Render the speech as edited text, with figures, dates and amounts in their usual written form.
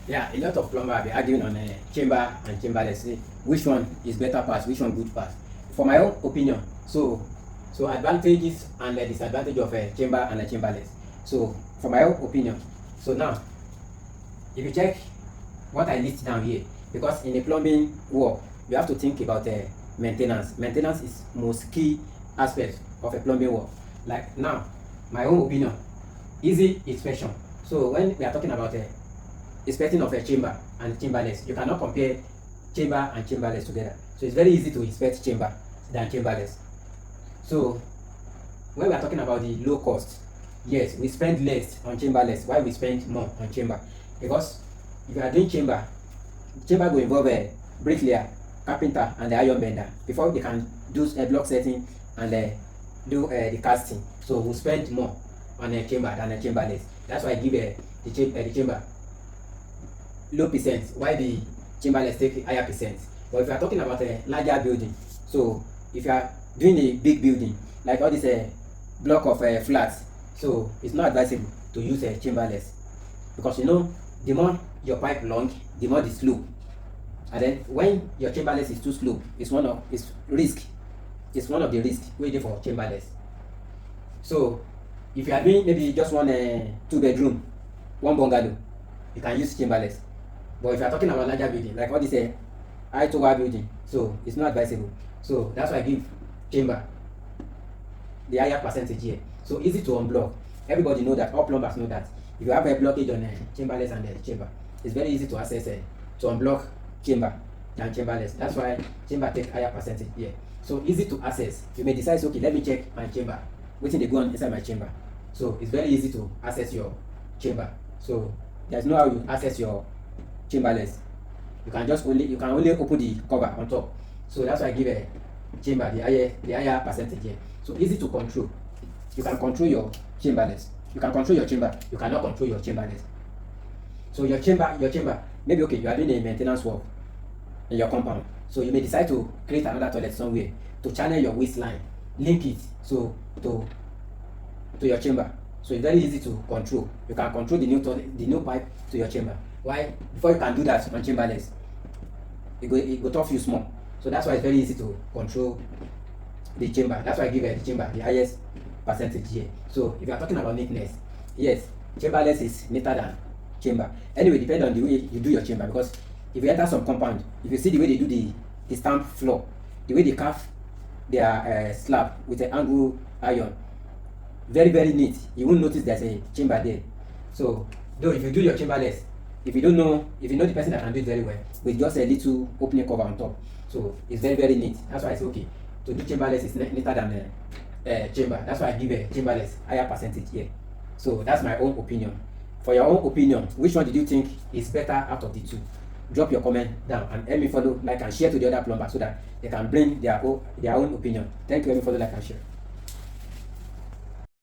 Yeah, a lot of plumber be arguing on chamber and chamberless. Say which one is better pass, which one good pass. For my own opinion, so advantages and disadvantage of a chamber and a chamberless. So for my own opinion, so now if you check what I list down here, because in a plumbing work you have to think about maintenance. Maintenance is most key aspect of a plumbing work. Like now, my own opinion, easy inspection. So when we are talking about inspecting of a chamber and chamberless, you cannot compare chamber and chamberless together. So it's very easy to inspect chamber than chamberless. So when we are talking about the low cost, yes, we spend less on chamberless while we spend more on chamber, because if you are doing chamber will involve a bricklayer, carpenter and the iron bender before they can do a block setting and do the casting. So we spend more on a chamber than a chamberless. That's why I give the chamber low percent, while the chamberless take higher percent. But if you are talking about a larger building, so if you are doing a big building like all this block of flats, so it's not advisable to use a chamberless, because you know the more your pipe long, the more the slope, and then when your chamberless is too slow, it's one of the risks waiting for chamberless. So if you are doing maybe just one 2 bedroom, one bungalow, you can use chamberless. But if you are talking about larger building like all this high tower building, so it's not advisable. So that's why I give chamber the higher percentage here. So easy to unblock. Everybody know that, all plumbers know that. If you have a blockage on chamberless and chamber, it's very easy to access to unblock chamber than chamberless. That's why chamber take higher percentage here. So easy to access. You may decide, okay, let me check my chamber, waiting they go on inside my chamber. So it's very easy to access your chamber. So there's no how you access your chamberless. You can only open the cover on top. So that's why I give a chamber the higher percentage here. So easy to control. You can control your chamberless. You can control your chamber. You cannot control your chamberless. So your chamber, maybe okay, you are doing a maintenance work in your compound. So you may decide to create another toilet somewhere to channel your waste line, link it to your chamber. So it's very easy to control. You can control the new pipe to your chamber. Why? Before you can do that on chamberless, it go tough you small. So that's why it's very easy to control the chamber. That's why I give the chamber the highest percentage here. So if you are talking about neatness, yes, chamberless is neater than chamber. Anyway, depend on the way you do your chamber, because if you enter some compound, if you see the way they do the stamp floor, the way they carve their slab with an angle iron, very very neat, you won't notice there's a chamber there. So though if you do your chamberless, if you know the person that can do it very well, with just a little opening cover on top, so it's very very neat. That's why it's okay to do chamberless is neater than chamber. That's why I give a chamberless higher percentage here. So that's my own opinion. For your own opinion, which one did you think is better out of the two? Drop your comment down and help me follow, like, and share to the other plumbers so that they can bring their own opinion. Thank you. Help me follow, like, and share.